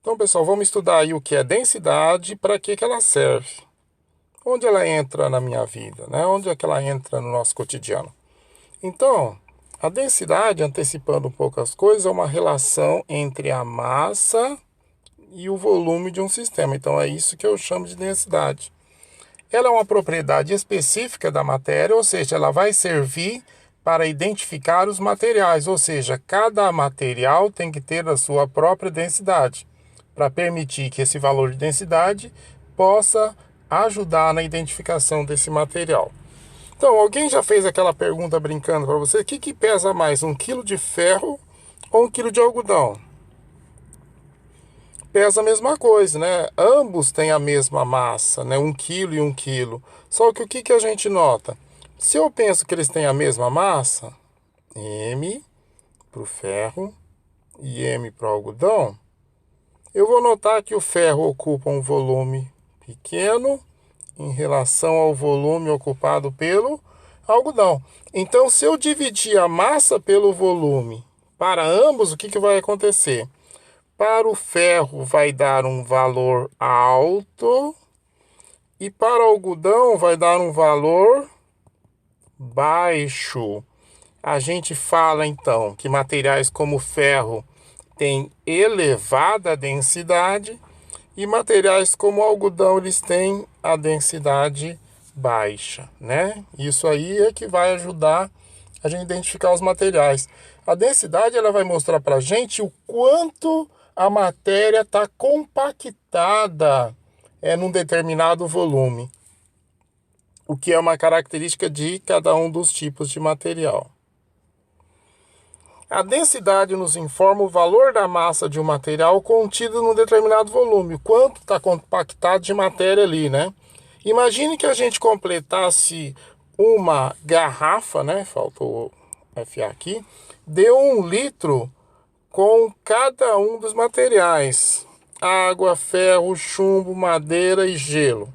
Então, pessoal, vamos estudar aí o que é densidade e para que ela serve. Onde ela entra na minha vida, né? Onde é que ela entra no nosso cotidiano? Então, a densidade, antecipando um pouco as coisas, é uma relação entre a massa e o volume de um sistema. Então, é isso que eu chamo de densidade. Ela é uma propriedade específica da matéria, ou seja, ela vai servir para identificar os materiais, ou seja, cada material tem que ter a sua própria densidade, para permitir que esse valor de densidade possa ajudar na identificação desse material. Então, alguém já fez aquela pergunta brincando para você, o que pesa mais, 1 quilo de ferro ou 1 quilo de algodão? Pesa a mesma coisa, né? Ambos têm a mesma massa, né? 1 quilo e 1 quilo. Só que o que a gente nota? Se eu penso que eles têm a mesma massa, M para o ferro e M para o algodão, eu vou notar que o ferro ocupa um volume pequeno em relação ao volume ocupado pelo algodão. Então, se eu dividir a massa pelo volume para ambos, o que vai acontecer? Para o ferro vai dar um valor alto e para o algodão vai dar um valor baixo. A gente fala então que materiais como ferro têm elevada densidade e materiais como algodão eles têm a densidade baixa, né? Isso aí é que vai ajudar a gente identificar os materiais. A densidade ela vai mostrar para a gente o quanto a matéria está compactada num determinado volume, o que é uma característica de cada um dos tipos de material. A densidade nos informa o valor da massa de um material contido num determinado volume, quanto está compactado de matéria ali, né? Imagine que a gente completasse uma garrafa, né? Faltou F aqui, de 1 litro com cada um dos materiais: água, ferro, chumbo, madeira e gelo.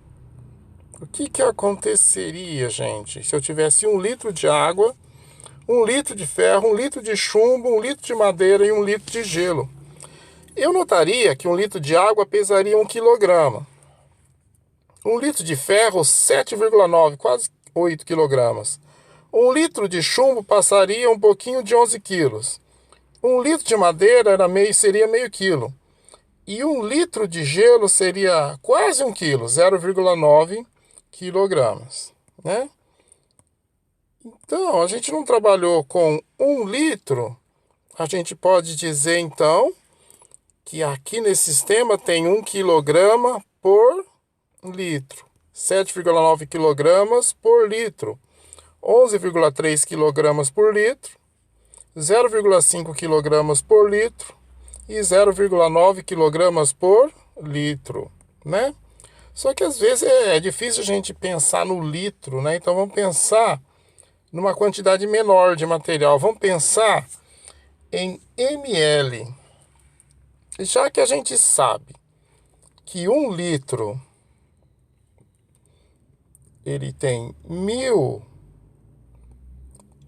O que aconteceria, gente, se eu tivesse 1 litro de água, 1 litro de ferro, 1 litro de chumbo, 1 litro de madeira e 1 litro de gelo? Eu notaria que 1 litro de água pesaria 1 quilograma. 1 litro de ferro, 7,9, quase 8 quilogramas. 1 litro de chumbo passaria um pouquinho de 11 quilos. 1 litro de madeira seria meio quilo. E 1 litro de gelo seria quase 1 quilo, 0,9 quilogramas, né? Então, a gente não trabalhou com 1 litro. A gente pode dizer, então, que aqui nesse sistema tem 1 quilograma por litro. 7,9 quilogramas por litro. 11,3 quilogramas por litro. 0,5 quilogramas por litro e 0,9 quilogramas por litro, né? Só que às vezes é difícil a gente pensar no litro, né? Então vamos pensar numa quantidade menor de material. Vamos pensar em ml. Já que a gente sabe que 1 litro ele tem 1000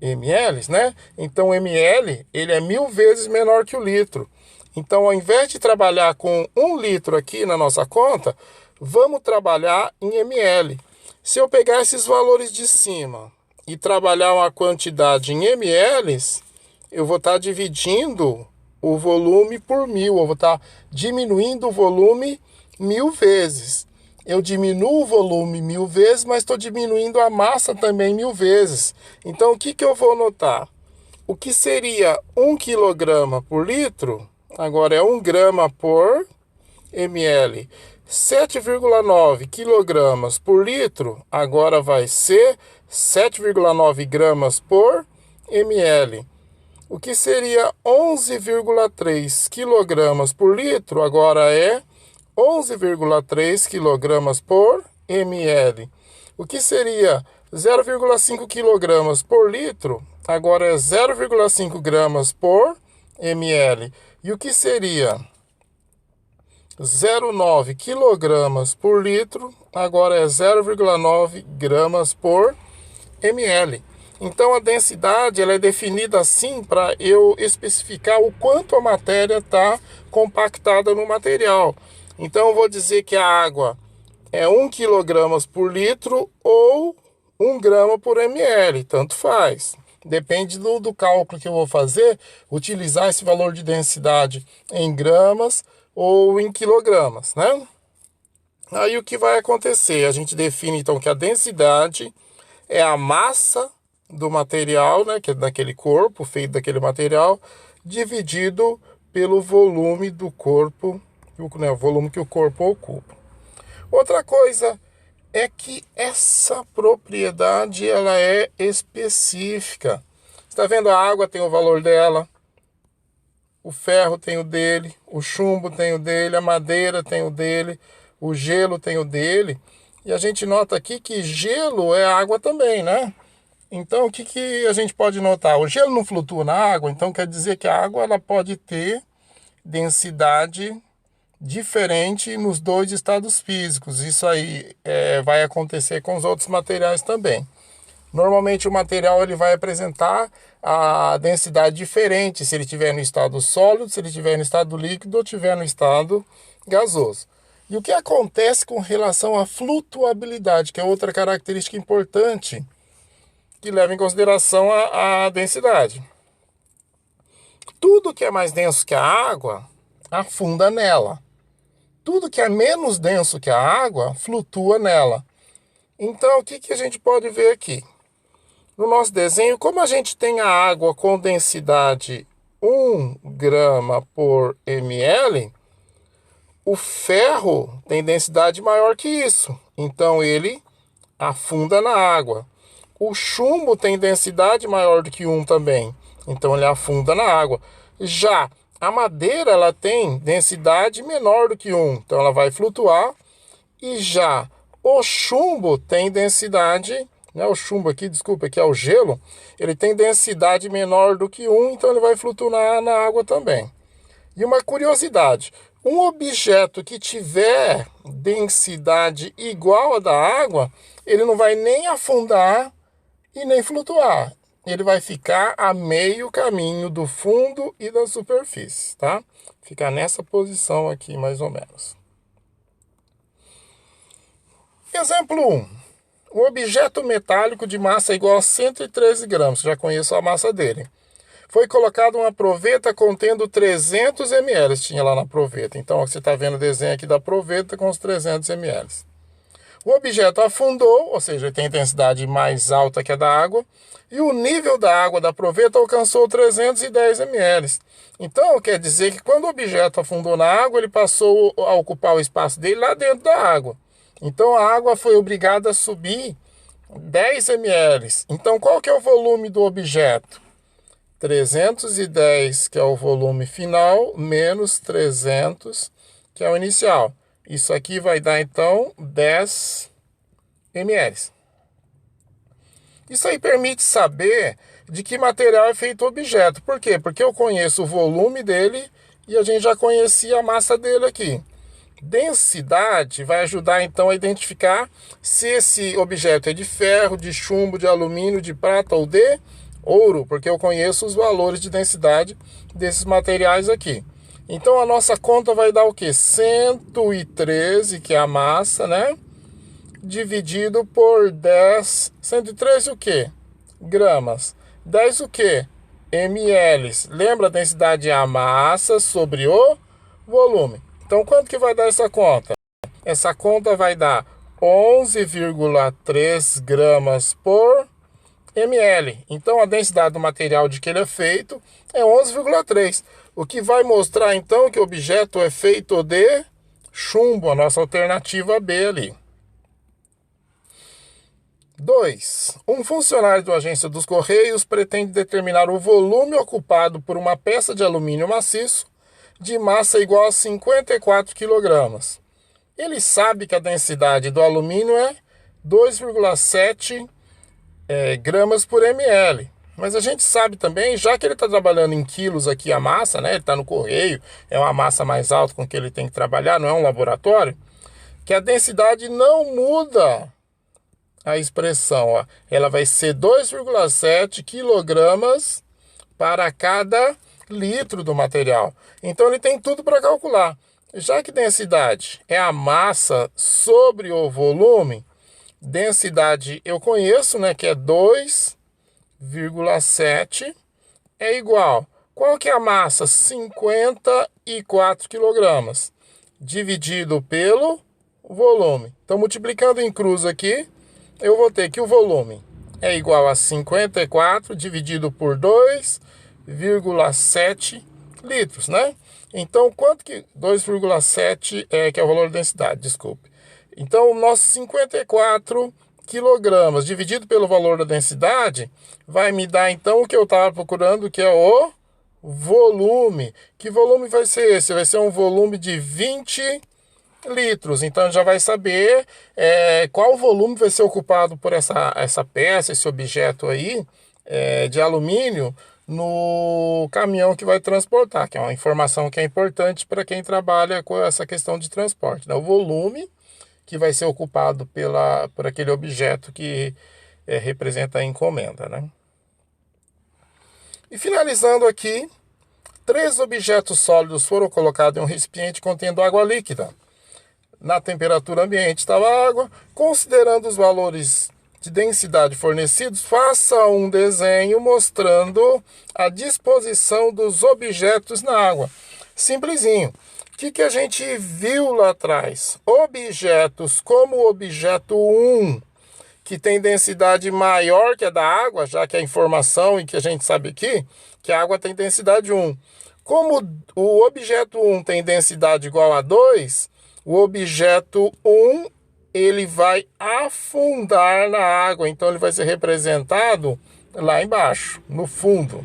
ml, né? Então, o ml ele é 1000 vezes menor que o litro. Então, ao invés de trabalhar com 1 litro aqui na nossa conta, vamos trabalhar em ml. Se eu pegar esses valores de cima e trabalhar uma quantidade em ml, eu vou estar dividindo o volume por 1000. Eu vou estar diminuindo o volume 1000 vezes. Eu diminuo o volume 1000 vezes, mas estou diminuindo a massa também 1000 vezes. Então, o que eu vou notar? O que seria 1 quilograma por litro, agora é 1 grama por ml. 7,9 quilogramas por litro, agora vai ser 7,9 gramas por ml. O que seria 11,3 quilogramas por litro, agora é 11,3 quilogramas por ml. O que seria 0,5 quilogramas por litro, agora é 0,5 gramas por ml. E o que seria 0,9 quilogramas por litro, agora é 0,9 gramas por ml. Então a densidade ela é definida assim para eu especificar o quanto a matéria está compactada no material. Então eu vou dizer que a água é 1 kg por litro ou 1 grama por ml, tanto faz. Depende do cálculo que eu vou fazer, utilizar esse valor de densidade em gramas ou em quilogramas, né? Aí o que vai acontecer? A gente define então que a densidade é a massa do material, né, que é daquele corpo, feito daquele material, dividido pelo volume do corpo, né, o volume que o corpo ocupa. Outra coisa é que essa propriedade ela é específica. Está vendo? A água tem o valor dela, o ferro tem o dele, o chumbo tem o dele, a madeira tem o dele, o gelo tem o dele. E a gente nota aqui que gelo é água também, né? Então, o que a gente pode notar? O gelo não flutua na água, então quer dizer que a água ela pode ter densidade diferente nos dois estados físicos. Isso aí vai acontecer com os outros materiais também. Normalmente o material ele vai apresentar a densidade diferente se ele estiver no estado sólido, se ele estiver no estado líquido ou estiver no estado gasoso. E o que acontece com relação à flutuabilidade, que é outra característica importante que leva em consideração a densidade. Tudo que é mais denso que a água afunda nela. Tudo que é menos denso que a água flutua nela. Então, o que a gente pode ver aqui? No nosso desenho, como a gente tem a água com densidade 1 grama por ml, o ferro tem densidade maior que isso. Então, ele afunda na água. O chumbo tem densidade maior do que 1 também. Então, ele afunda na água. Já a madeira ela tem densidade menor do que 1. Então, ela vai flutuar. E já o chumbo tem densidade, né, o chumbo aqui, desculpa, que é o gelo, ele tem densidade menor do que 1, então ele vai flutuar na água também. E uma curiosidade, um objeto que tiver densidade igual à da água, ele não vai nem afundar e nem flutuar. Ele vai ficar a meio caminho do fundo e da superfície, tá? Ficar nessa posição aqui, mais ou menos. Exemplo 1. Um objeto metálico de massa igual a 113 gramas, já conheço a massa dele. Foi colocado uma proveta contendo 300 ml, tinha lá na proveta. Então, você está vendo o desenho aqui da proveta com os 300 ml. O objeto afundou, ou seja, tem intensidade mais alta que a da água, e o nível da água da proveta alcançou 310 ml. Então, quer dizer que quando o objeto afundou na água, ele passou a ocupar o espaço dele lá dentro da água. Então, a água foi obrigada a subir 10 ml. Então, qual que é o volume do objeto? 310, que é o volume final, menos 300, que é o inicial. Isso aqui vai dar, então, 10 ml. Isso aí permite saber de que material é feito o objeto. Por quê? Porque eu conheço o volume dele e a gente já conhecia a massa dele aqui. Densidade vai ajudar, então, a identificar se esse objeto é de ferro, de chumbo, de alumínio, de prata ou de ouro, porque eu conheço os valores de densidade desses materiais aqui. Então, a nossa conta vai dar o quê? 113, que é a massa, né? Dividido por 10. 113 o quê? Gramas. 10 o quê? ml. Lembra, a densidade é a massa sobre o volume. Então, quanto que vai dar essa conta? Essa conta vai dar 11,3 gramas por ml. Então, a densidade do material de que ele é feito é 11,3. O que vai mostrar, então, que o objeto é feito de chumbo, a nossa alternativa B ali. 2. Um funcionário da agência dos Correios pretende determinar o volume ocupado por uma peça de alumínio maciço de massa igual a 54 kg. Ele sabe que a densidade do alumínio é 2,7 gramas por ml. Mas a gente sabe também, já que ele está trabalhando em quilos aqui a massa, né? Ele está no correio, é uma massa mais alta com que ele tem que trabalhar, não é um laboratório, que a densidade não muda a expressão, ó, ela vai ser 2,7 quilogramas para cada litro do material. Então ele tem tudo para calcular. Já que densidade é a massa sobre o volume, densidade eu conheço, né, que é 2,7 é igual. Qual que é a massa? 54 quilogramas dividido pelo volume. Então, multiplicando em cruz aqui, eu vou ter que o volume é igual a 54 dividido por 2,7 litros, né? Então, quanto que... 2,7 que é o valor da densidade, desculpe. Então, o nosso 54 quilogramas dividido pelo valor da densidade vai me dar, então, o que eu estava procurando, que é o volume. Que volume vai ser esse? Vai ser um volume de 20 litros. Então já vai saber qual volume vai ser ocupado por essa peça, esse objeto aí de alumínio no caminhão que vai transportar, que é uma informação que é importante para quem trabalha com essa questão de transporte, né? O volume que vai ser ocupado por aquele objeto que representa a encomenda, né? E finalizando aqui, 3 objetos sólidos foram colocados em um recipiente contendo água líquida. Na temperatura ambiente estava água. Considerando os valores de densidade fornecidos, faça um desenho mostrando a disposição dos objetos na água. Simplesinho. O que a gente viu lá atrás? Objetos como o objeto 1, que tem densidade maior que a da água, já que a informação e que a gente sabe aqui, que a água tem densidade 1. Como o objeto 1 tem densidade igual a 2, o objeto 1 ele vai afundar na água, então ele vai ser representado lá embaixo, no fundo.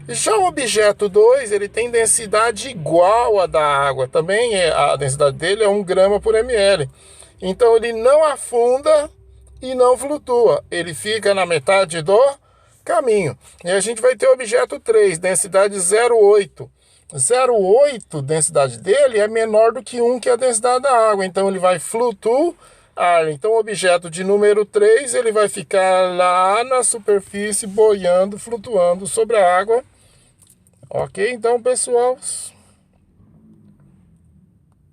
Já o objeto 2, ele tem densidade igual à da água, também a densidade dele é 1 grama por ml. Então ele não afunda e não flutua, ele fica na metade do caminho. E a gente vai ter o objeto 3, densidade 0,8. 0,8, densidade dele é menor do que 1, que é a densidade da água. Então ele vai flutuar. Então o objeto de número 3, ele vai ficar lá na superfície, boiando, flutuando sobre a água. Ok? Então, pessoal,